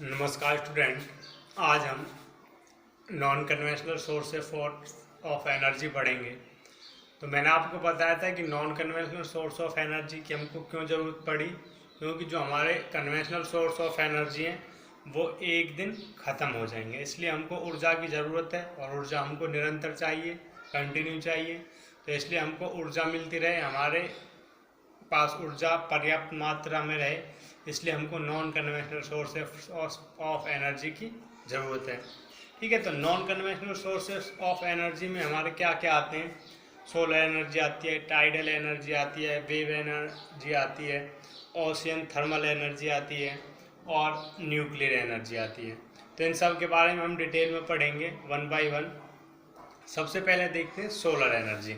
नमस्कार स्टूडेंट। आज हम non conventional sources of energy पढ़ेंगे। तो मैंने आपको बताया था कि non conventional source of energy की हमको क्यों ज़रूरत पड़ी, क्योंकि जो हमारे कन्वेंशनल सोर्स ऑफ एनर्जी हैं वो एक दिन ख़त्म हो जाएंगे, इसलिए हमको ऊर्जा की ज़रूरत है और ऊर्जा हमको निरंतर चाहिए, कंटिन्यू चाहिए। तो इसलिए हमको ऊर्जा मिलती रहे, हमारे पास ऊर्जा पर्याप्त मात्रा में रहे, इसलिए हमको non conventional sources of energy की ज़रूरत है। ठीक है, तो non conventional sources of energy में हमारे क्या क्या आते हैं? सोलर एनर्जी आती है, टाइडल एनर्जी आती है, वेव एनर्जी आती है, ओशियन थर्मल एनर्जी आती है और न्यूक्लियर एनर्जी आती है। तो इन सब के बारे में हम डिटेल में पढ़ेंगे वन बाय वन। सबसे पहले देखते हैं सोलर एनर्जी।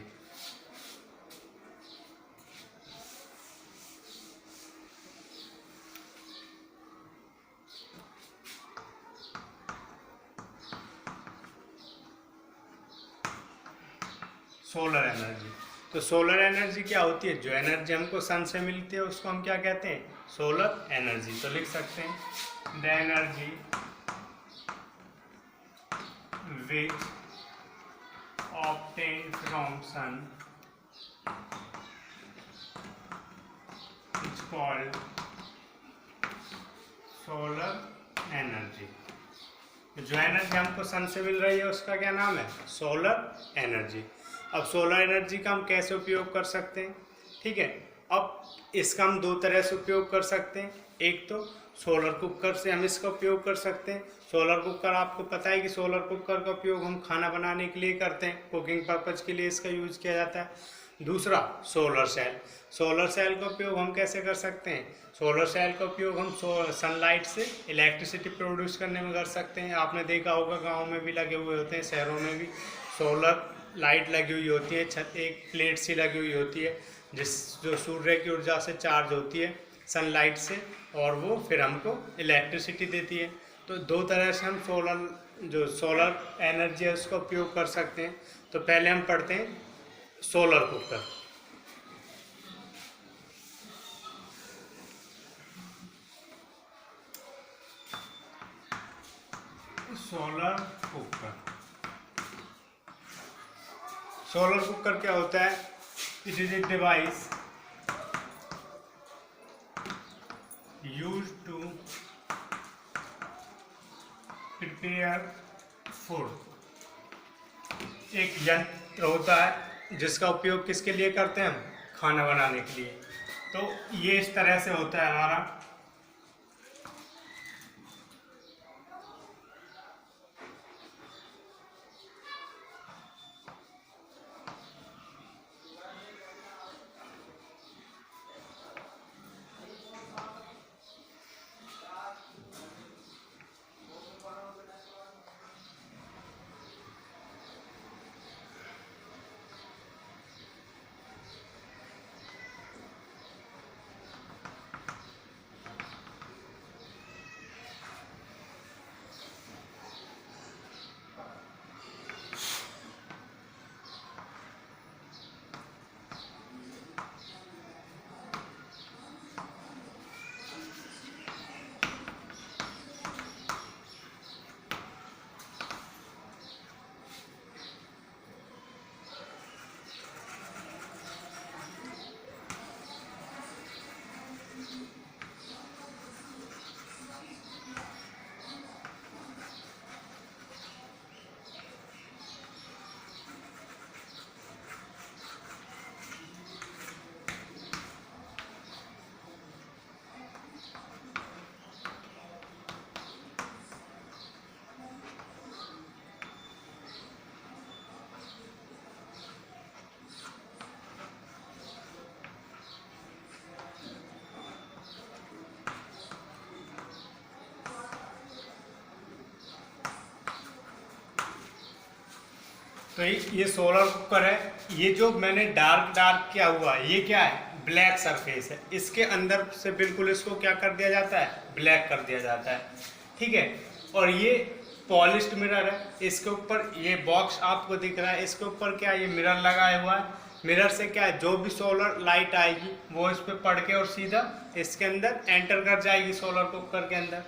सोलर एनर्जी, तो सोलर एनर्जी क्या होती है? जो एनर्जी हमको सन से मिलती है उसको हम क्या कहते हैं? Solar energy. तो लिख सकते हैं the energy which obtained from sun is called solar energy। जो एनर्जी हमको सन से मिल रही है उसका क्या नाम है? Solar energy. अब सोलर एनर्जी का हम कैसे उपयोग कर सकते हैं? ठीक है, अब इसका हम दो तरह से उपयोग कर सकते हैं। एक तो सोलर कुकर से हम इसका उपयोग कर सकते हैं। सोलर कुकर, आपको पता है कि सोलर कुकर का उपयोग हम खाना बनाने के लिए करते हैं, कुकिंग पर्पज के लिए इसका यूज किया जाता है। दूसरा सोलर सेल। सोलर सेल का उपयोग हम कैसे कर सकते हैं? सोलर सेल का उपयोग हम सनलाइट से इलेक्ट्रिसिटी प्रोड्यूस करने में कर सकते हैं। आपने देखा होगा गाँव में भी लगे हुए होते हैं, शहरों में भी सोलर लाइट लगी हुई होती है, छत एक प्लेट सी लगी हुई होती है जो सूर्य की ऊर्जा से चार्ज होती है सनलाइट से, और वो फिर हमको इलेक्ट्रिसिटी देती है। तो दो तरह से हम सोलर एनर्जी है उसका उपयोग कर सकते हैं। तो पहले हम पढ़ते हैं solar cooker. Solar cooker, solar cooker क्या होता है? It is a device used to prepare food। एक यंत्र होता है जिसका उपयोग किसके लिए करते हैं हम? खाना बनाने के लिए। तो ये इस तरह से होता है हमारा। तो ये सोलर कुकर है। ये जो मैंने डार्क किया हुआ है ये क्या है? ब्लैक सरफेस है। इसके अंदर से बिल्कुल इसको क्या कर दिया जाता है? ब्लैक कर दिया जाता है। ठीक है, और ये पॉलिश्ड मिरर है। इसके ऊपर ये बॉक्स आपको दिख रहा है, इसके ऊपर क्या ये मिरर लगाया हुआ है। मिरर से क्या है, जो भी सोलर लाइट आएगी वो इस पर पड़ के और सीधा इसके अंदर एंटर कर जाएगी सोलर कुकर के अंदर।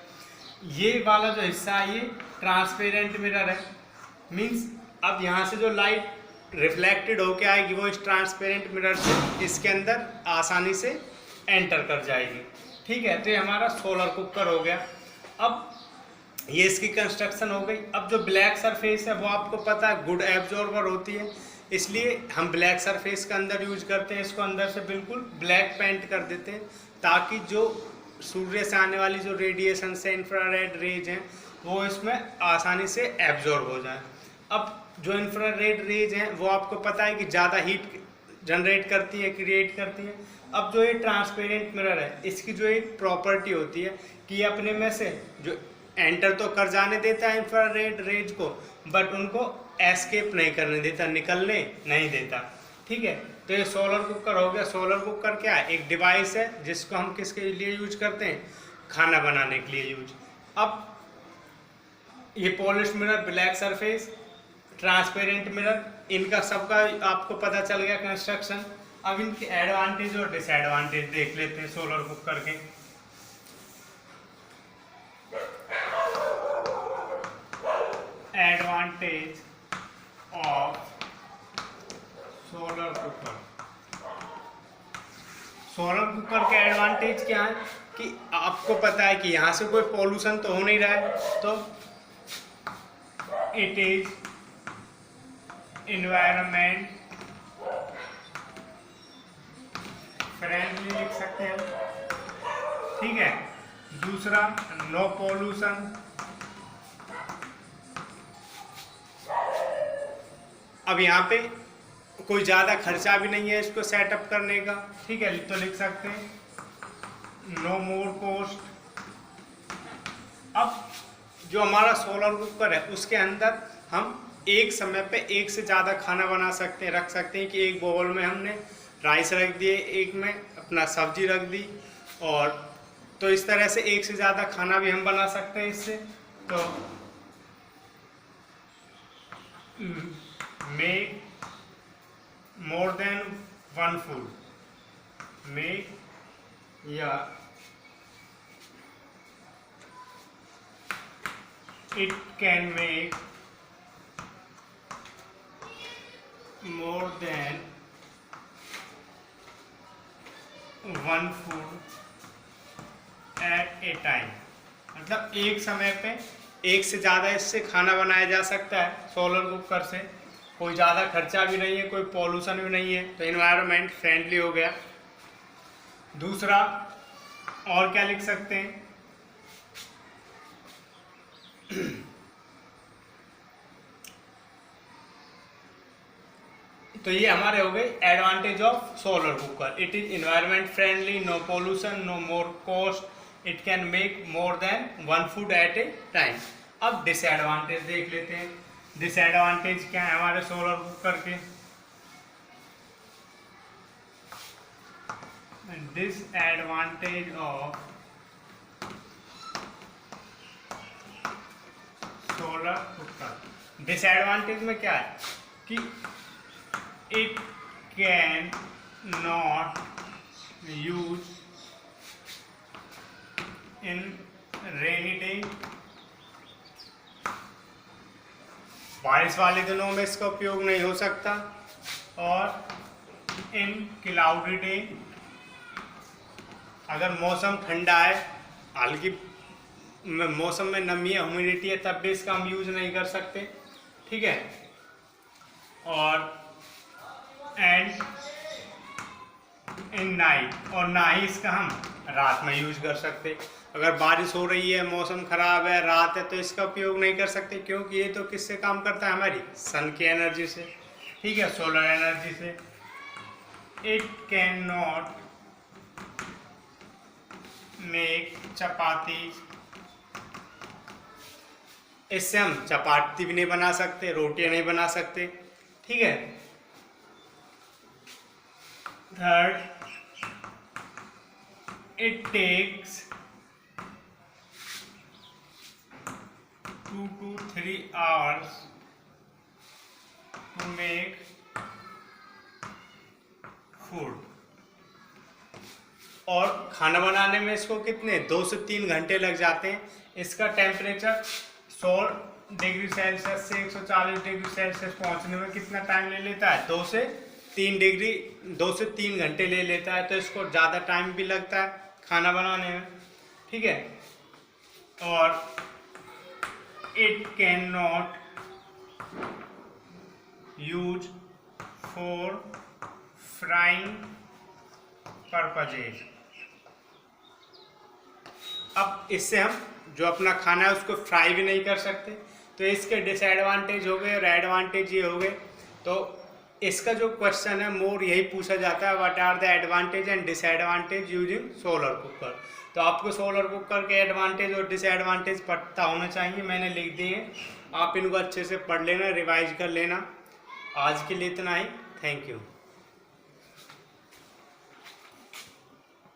ये वाला जो हिस्सा है ये ट्रांसपेरेंट मिरर है, मीन्स अब यहाँ से जो लाइट रिफ्लेक्टेड होके आएगी वो इस ट्रांसपेरेंट मिरर से इसके अंदर आसानी से एंटर कर जाएगी। ठीक है, तो ये हमारा सोलर कुकर हो गया। अब ये इसकी कंस्ट्रक्शन हो गई। अब जो ब्लैक सरफेस है वो आपको पता है गुड एब्जॉर्बर होती है, इसलिए हम ब्लैक सरफेस का अंदर यूज करते हैं। इसको अंदर से बिल्कुल ब्लैक पेंट कर देते हैं ताकि जो सूर्य से आने वाली जो रेडिएशन से इंफ्रारेड रेज हैं वो इसमें आसानी से एब्जॉर्ब हो जाए। अब जो इंफ्रारेड रेज हैं वो आपको पता है कि ज़्यादा हीट जनरेट करती है, क्रिएट करती है। अब जो ये ट्रांसपेरेंट मिरर है इसकी जो एक प्रॉपर्टी होती है कि ये अपने में से जो एंटर तो कर जाने देता है इंफ्रारेड रेज को, बट उनको एस्केप नहीं करने देता, निकलने नहीं देता। ठीक है, तो ये सोलर कुकर हो गया। सोलर कुकर क्या है? एक डिवाइस है जिसको हम किसके लिए यूज करते हैं? खाना बनाने के लिए यूज। अब ये polished mirror, black surface, transparent mirror, इनका सबका आपको पता चल गया कंस्ट्रक्शन। अब इनके एडवांटेज और डिसएडवांटेज देख लेते हैं सोलर कुकर के। Advantage of solar cooker. Solar cooker के एडवांटेज क्या है कि आपको पता है कि यहाँ से कोई पॉल्यूशन तो हो नहीं रहा है, तो इट इज एनवायरनमेंट फ्रेंडली लिख सकते हैं। ठीक है, दूसरा नो पॉल्यूशन। अब यहाँ पे कोई ज़्यादा खर्चा भी नहीं है इसको सेटअप करने का। ठीक है, तो लिख सकते हैं नो मोर कॉस्ट। अब जो हमारा सोलर कुकर है उसके अंदर हम एक समय पे एक से ज़्यादा खाना बना सकते हैं, रख सकते हैं कि एक बाउल में हमने राइस रख दिए, एक में अपना सब्जी रख दी, और तो इस तरह से एक से ज़्यादा खाना भी हम बना सकते हैं इससे। तो make more than one food, make या it can make more than one food at a time। मतलब एक समय पे एक से ज़्यादा इससे खाना बनाया जा सकता है सोलर कुकर से। कोई ज़्यादा खर्चा भी नहीं है, कोई पॉल्यूशन भी नहीं है, तो इन्वायरमेंट फ्रेंडली हो गया। दूसरा और क्या लिख सकते हैं? तो ये हमारे हो गए advantage of solar cooker. It is environment friendly, no pollution, no more cost, it can make more than one food at a time. अब डिसएडवांटेज देख लेते हैं। डिसएडवांटेज क्या है हमारे सोलर कुकर के? Disadvantage of solar cooker. Disadvantage में क्या है कि it can not use in rainy day. बारिश वाले दिनों में इसका उपयोग नहीं हो सकता, और इन क्लाउडी डे, अगर मौसम ठंडा है, हल्की मौसम में नमी है, ह्यूमिडिटी है, तब भी इसका हम यूज नहीं कर सकते। ठीक है, और एंड इन नाइट, और ना ही इसका हम रात में यूज कर सकते। अगर बारिश हो रही है, मौसम खराब है, रात है, तो इसका उपयोग नहीं कर सकते, क्योंकि ये तो किससे काम करता है? हमारी सन की एनर्जी से। ठीक है, सोलर एनर्जी से। इट कैन नॉट मेक चपाती, इससे हम चपाती भी नहीं बना सकते, रोटियां नहीं बना सकते। ठीक है, third, it takes 2 to 3 hours to make food। और खाना बनाने में इसको कितने 2 से 3 घंटे लग जाते हैं। इसका टेम्परेचर 100 डिग्री सेल्सियस से 140 डिग्री सेल्सियस पहुंचने में कितना टाइम ले लेता है, 2 से 3 घंटे ले लेता है। तो इसको ज़्यादा टाइम भी लगता है खाना बनाने में, ठीक है। और it can not use for frying purposes. अब इससे हम जो अपना खाना है उसको फ्राई भी नहीं कर सकते। तो इसके डिसएडवांटेज हो गए और एडवांटेज ये हो गए। तो इसका जो क्वेश्चन है मोर यही पूछा जाता है, what are the advantage and disadvantage using solar cooker. तो आपको सोलर कुकर के एडवांटेज और डिसएडवांटेज पता होना चाहिए, मैंने लिख दिए, आप इनको अच्छे से पढ़ लेना, रिवाइज कर लेना। आज के लिए इतना ही, थैंक यू।